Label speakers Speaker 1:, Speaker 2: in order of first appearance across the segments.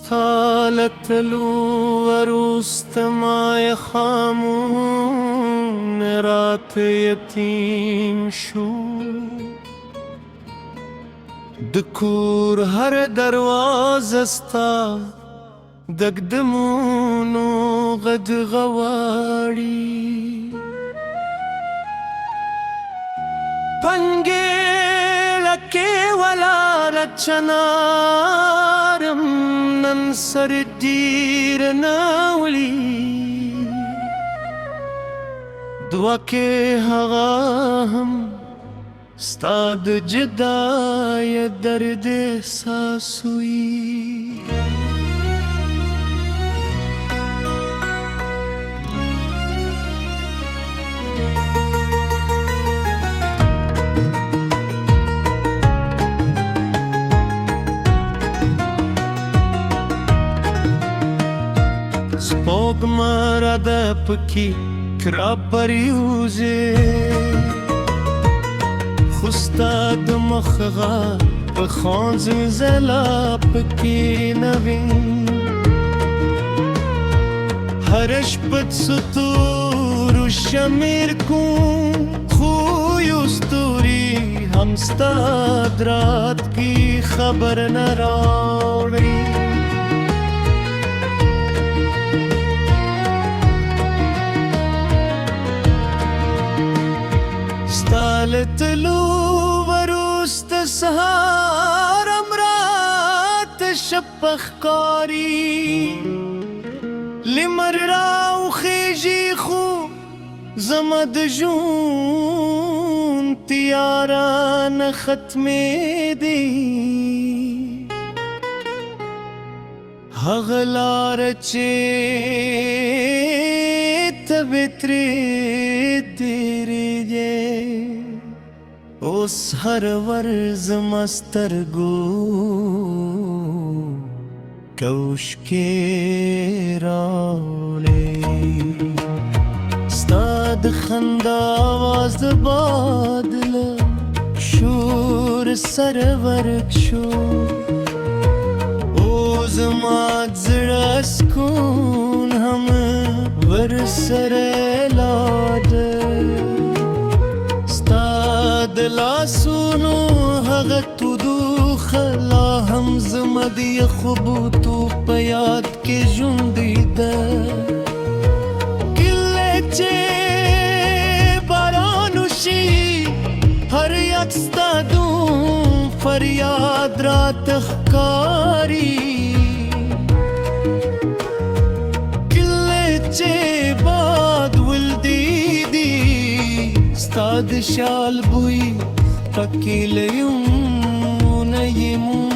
Speaker 1: ستالتلو وروست مای خامون رات یتیم شو دکور هر دروازه ستا دقدمونو غد غواړي پنګېله کې ولاړه چنارم نن سر ډېر نه وړي دعا کې هغه هم ستا د جدای درد احساس وي سپوږمۍ د پکې کرابریوزې خو ستا د مخغه په خوان زلزله پکې نه وي هر شپه ستورو شمیر کوم خو یو ستوري هم ستا د رات کې خبر نه راوړي ستالتلو وروست سهار امرات شپخکاری لمر راو خیجی خو زمد جون تیاران ختمی دی هغلار چه تبتری تیری جے اوس هر ورځ مسترګو کوش کې راوړې ستا د خندا آواز د بادل شور سر ورک شو او زما زړه سکون هم ورسره لاړ د لاسونو هغه تودوخه لا هم زما د یخبوتو په یاد کې ژوندۍ ده کله چې باران وشي هر یاد ستا دوم فریاد راته ښکاري کله چې باد ولدیدي ستا د شال بوی پکې لیونه یمون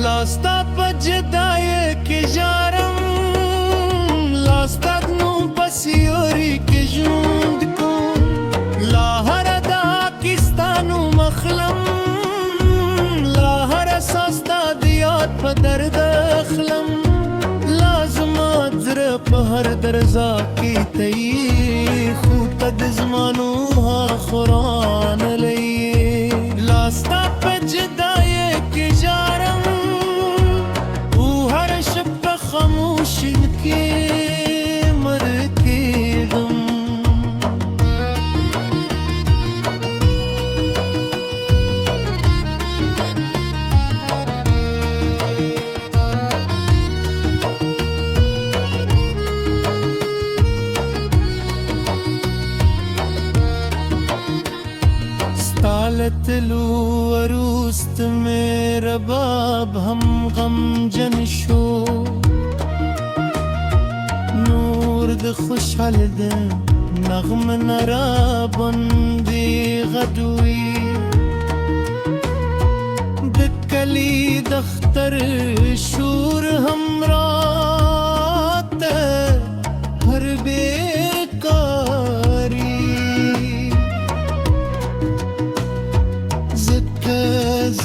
Speaker 1: لا ستا په جدای کې ژاړم لا ستا د نوم په سیوري کې ژوند کوم لا هره داکستانو مخلم لا هره ساه ستا د یاد په درد اخلم په هر درزا کې تی خو ته د زمانو قرآن لې لاستا په جدای کې ژاړم او هر شپه خاموشي کې مړ کېږم ستالتلو وروست میں رباب ہم غمجن شو نور د خوشحال د نغم نرا بندی غدوی د کلی دختر شور ہم رات ہر بیکاری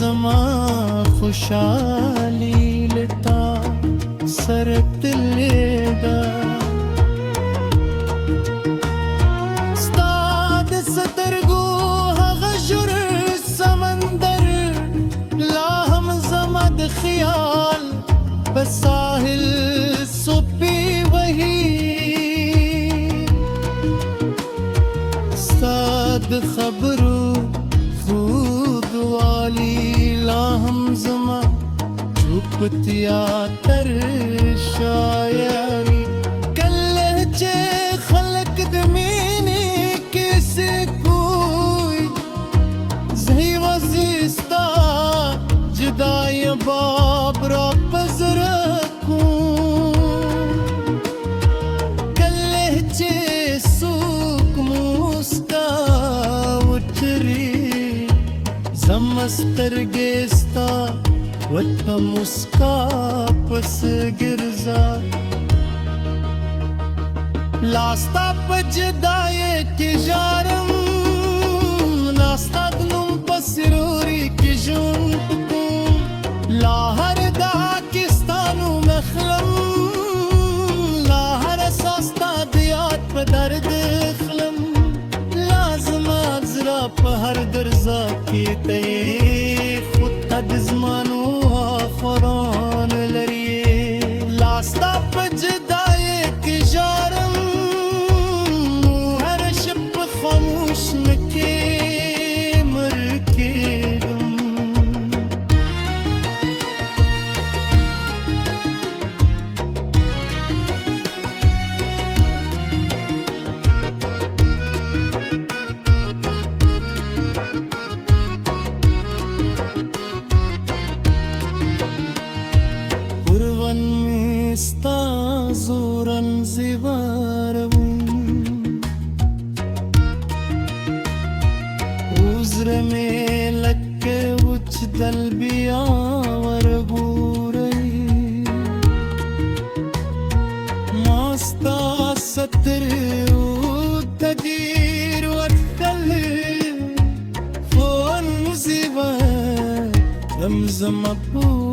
Speaker 1: زما خوشحالی لتا سرت لیدا ستا د سترګو هغه ژور سمندر لا هم زما زاد خبرو خود والی لاهم زما چوپتیا تر شایری کله چه خلق دمینی کسی کوئی زهی وزیستا جدای باب را پزرکون کله چه سوک موستا وچری زمسترگستا وتا مسکا پس گرزا لاستا پجدائے کی جارم لاستا دنم پسروری کی جنتکم لاہر داکستانو مخلم لاہر ساستا دیات پا درد خلم لازم ازرا پا ہر درزا کی تی خود تا دزمانو آفران لریے لاستا پجدائے کی جارم ہر شب خاموش مکے مرکے دم ستا زورن زیوارم عذر میں لگ وچ دل بیاور گورئی ماستا ستر تدیر وتل فون زیوار دمزم ابو